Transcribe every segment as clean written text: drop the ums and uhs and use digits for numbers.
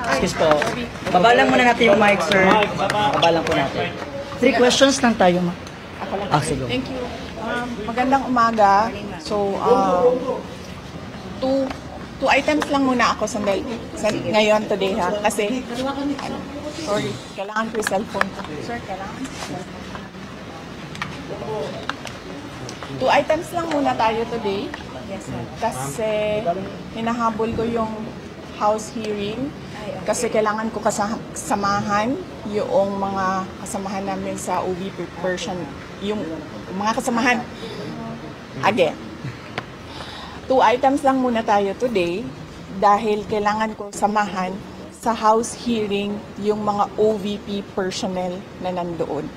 Excuse po. Baba lang muna natin yung mic, sir. Baba lang po natin. 3 questions lang tayo, ma. Ako lang. Sige. Thank you. Magandang umaga. So, two items lang muna ako ngayon today ha. Kasi, sorry, kailangan ko yung cellphone ko. Sir, kailangan? 2 items lang muna tayo today. Yes, sir. Kasi, hinahabol ko yung house hearing. Kasi kailangan ko kasamahan yung mga kasamahan namin sa OVP version. Yung mga kasamahan. Again. 2 items lang muna tayo today dahil kailangan ko samahan sa house hearing yung mga OVP personnel na nandoon.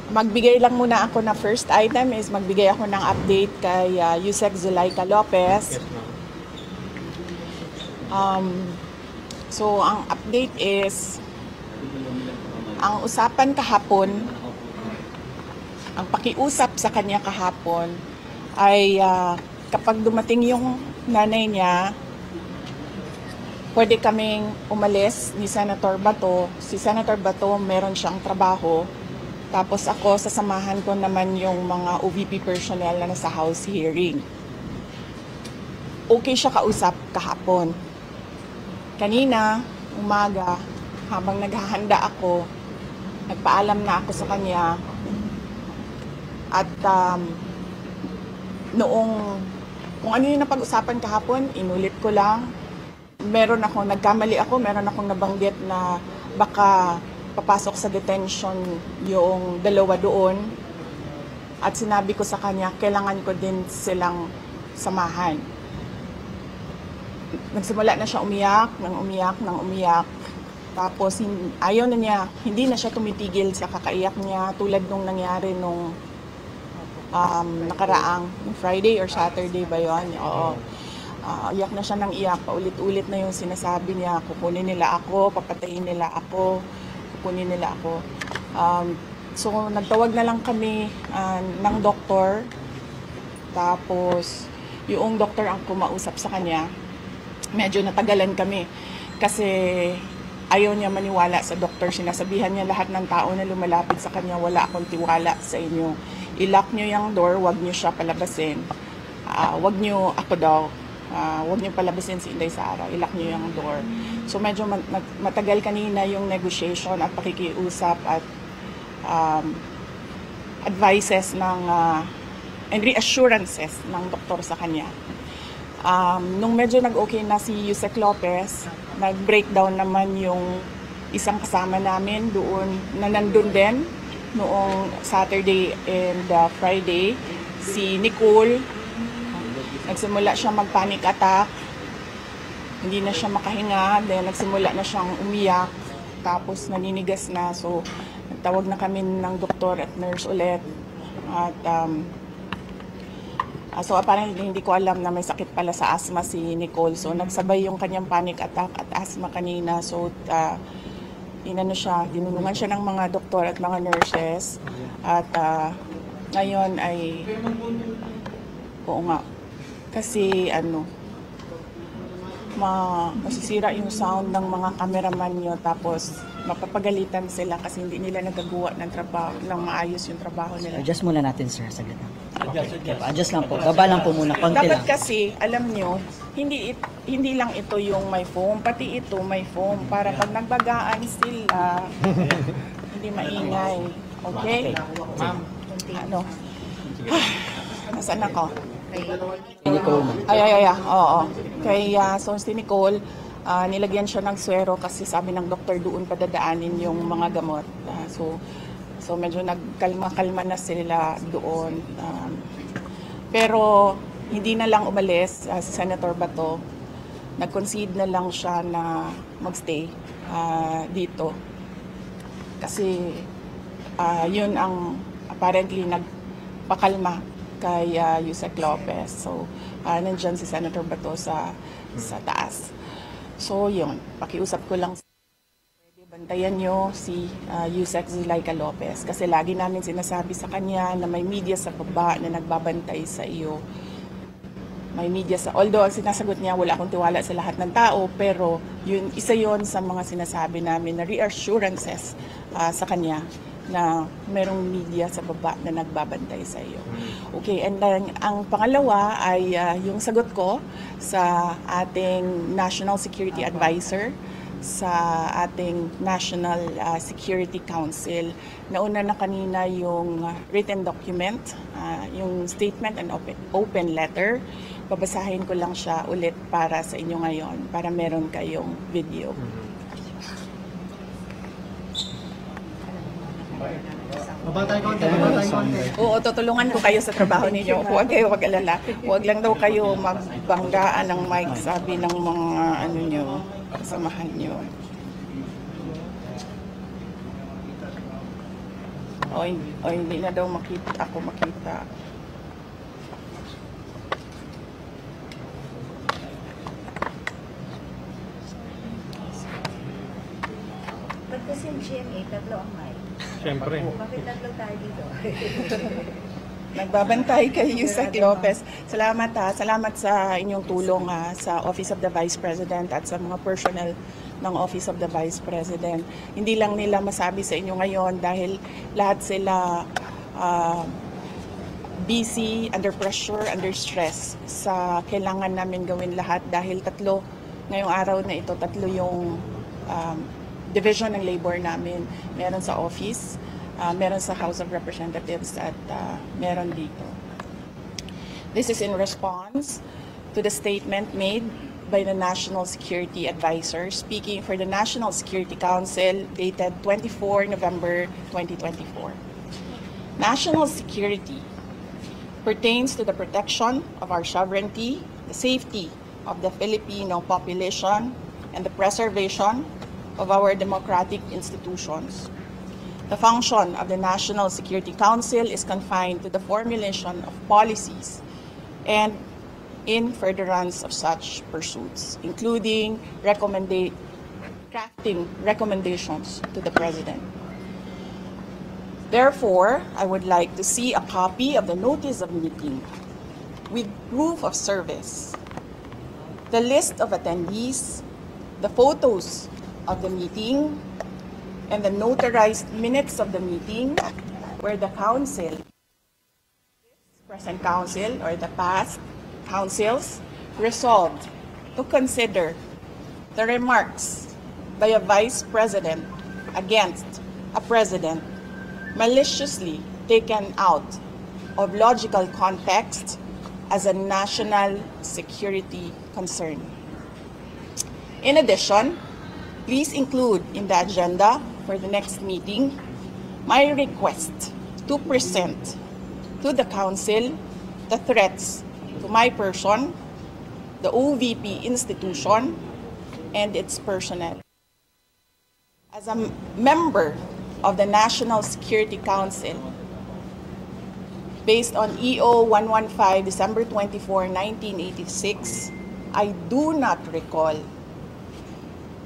Magbigay lang muna ako na first item is magbigay ako ng update kay Yusek Zulaika Lopez. So, ang update is, ang usapan kahapon, ang pakiusap sa kanya kahapon ay kapag dumating yung nanay niya, pwede kaming umalis ni Senator Bato. Si Senator Bato, meron siyang trabaho. Tapos ako, sasamahan ko naman yung mga OVP personnel na nasa house hearing. Okay siya kausap kahapon. Kanina, umaga, habang naghahanda ako, nagpaalam na ako sa kanya. At kung ano yung napag-usapan kahapon, inulit ko lang. Meron akong akong nabanggit na baka papasok sa detention yung dalawa doon. At sinabi ko sa kanya, kailangan ko din silang samahan. Nagsimula na siya umiyak. Tapos ayaw na niya, hindi na siya tumitigil sa kakaiyak niya tulad nung nangyari nung nakaraang Friday or Saturday ba yun? Oo. Iyak na siya ng iyak, paulit-ulit na yung sinasabi niya, kukunin nila ako, papatayin nila ako, kukunin nila ako. So nagtawag na lang kami ng doktor. Tapos yung doktor ang kumausap sa kanya. Medyo natagalan kami kasi ayaw niya maniwala sa doktor. Sinasabihan niya lahat ng tao na lumalapit sa kanya, wala akong tiwala sa inyo. I-lock niyo yung door, wag niyo siya palabasin. Wag niyo ako daw, wag niyo palabasin si Inday Sara, i-lock niyo yung door. So medyo matagal kanina yung negotiation at pakikiusap at advices and reassurances ng doktor sa kanya. Nung medyo nag-okay na si Yusek Lopez, nag-breakdown naman yung isang kasama namin doon na nandun din noong Saturday and Friday, si Nicole. Nagsimula siya mag-panic attack, hindi na siya makahinga, then nagsimula na siyang umiyak, tapos naninigas na. So nagtawag na kami ng doktor at nurse ulit. At so apparently hindi ko alam na may sakit pala sa asthma si Nicole. So nagsabay yung kanyang panic attack at asthma kanina. So dinulungan siya ng mga doktor at mga nurses. At ngayon ay oo nga. Kasi masisira yung sound ng mga cameraman nyo, tapos mapapagalitan sila kasi hindi nila nagagawa ng maayos yung trabaho nila. Adjust muna natin, sir, saglit lang. Adjust lang po. Baba lang po muna, konti Dapat lang. kasi, alam nyo, hindi lang ito yung may foam, pati ito may foam para pag nagbagaan sila, hindi maingay. Okay? Nasaan ako? Nicole. Oo. So si Nicole, nilagyan siya ng swero kasi sabi ng doktor doon padadaanin yung mga gamot. So medyo nagkalma-kalma na sila doon. Pero hindi na lang umalis si Senator Bato. Nag-concede na lang siya na magstay dito. Kasi yun ang apparently nagpakalma kay Yusek Lopez. So, nandyan si Senator Bato sa taas. So, yun. Pakiusap ko lang. Pwede bantayan nyo si Yusek Zulaika Lopez. Kasi lagi namin sinasabi sa kanya na may media sa baba na nagbabantay sa iyo. may media sa, although ang sinasagot niya wala akong tiwala sa lahat ng tao, pero isa yon sa mga sinasabi namin na reassurances sa kanya na merong media sa baba na nagbabantay sa iyo. Okay, and then ang pangalawa ay yung sagot ko sa ating National Security Advisor, sa ating National Security Council. Nauna na kanina yung written document, yung statement and open letter. Babasahin ko lang siya ulit para sa inyo ngayon, para meron kayong video. Mabatay konti. Oo, tutulungan ko kayo sa trabaho ninyo. Huwag kayo mag-alala. Huwag lang daw kayo magbanggaan ng mic, sabi ng mga kasamahan nyo. O hindi na daw ako makita. Ba't kasi yung GMA, tatlo ang mic? Siyempre. Bakit tatlo tayo dito? Nagbabantay kay Yusek Lopez. Salamat Salamat sa inyong tulong sa Office of the Vice President at sa mga personnel ng Office of the Vice President. Hindi lang nila masabi sa inyo ngayon dahil lahat sila busy, under pressure, under stress sa kailangan namin gawin lahat dahil ngayong araw na ito, tatlo yung division ng labor namin. Meron sa office, meron sa House of Representatives at meron dito. This is in response to the statement made by the National Security Advisor speaking for the National Security Council dated 24 November 2024. National security pertains to the protection of our sovereignty, the safety of the Filipino population, and the preservation of our democratic institutions. The function of the National Security Council is confined to the formulation of policies and in furtherance of such pursuits, including crafting recommendations to the President. Therefore, I would like to see a copy of the notice of meeting with proof of service, the list of attendees, the photos of the meeting, and the notarized minutes of the meeting where the council, present council or the past councils, resolved to consider the remarks by a vice president against a president maliciously taken out of logical context as a national security concern. In addition, please include in the agenda for the next meeting my request to present to the Council the threats to my person, the OVP institution, and its personnel. As a member of the National Security Council, based on EO 115, December 24, 1986, I do not recall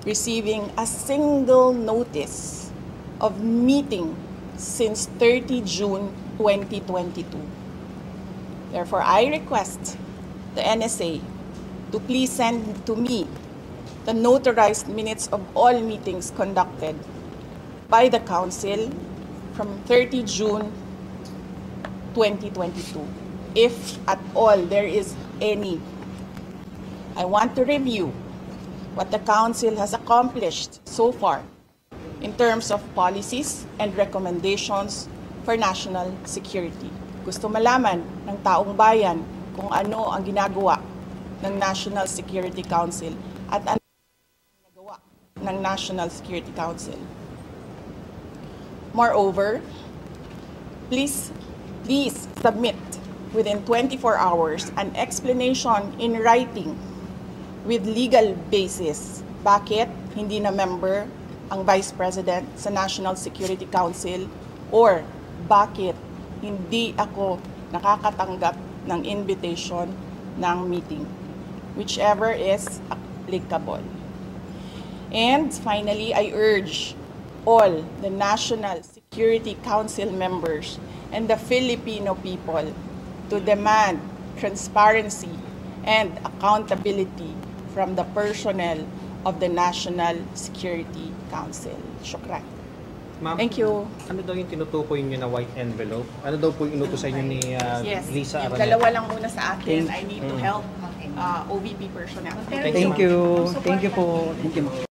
receiving a single notice of meeting since 30 June 2022. Therefore, I request the NSA to please send to me the notarized minutes of all meetings conducted by the Council from 30 June 2022, if at all there is any. I want to review what the Council has accomplished so far in terms of policies and recommendations for national security. Gusto malaman ng taong bayan kung ano ang ginagawa ng National Security Council at ano ang ginagawa ng National Security Council. Moreover, please submit within 24 hours an explanation in writing with legal basis bakit hindi na member ang Vice President sa National Security Council or bakit hindi ako nakakatanggap ng invitation ng meeting, whichever is applicable. And finally, I urge all the National Security Council members and the Filipino people to demand transparency and accountability from the personnel of the National Security Council. Shukran. Ma'am, Thank you. ano daw yung tinutukoy niyo na white envelope? Ano daw po yung inutos sa inyo ni Yes, Lisa yung Araneta? dalawa lang muna sa akin. Thank- I need to help OVP personnel. Thank you. Thank you po. Thank you.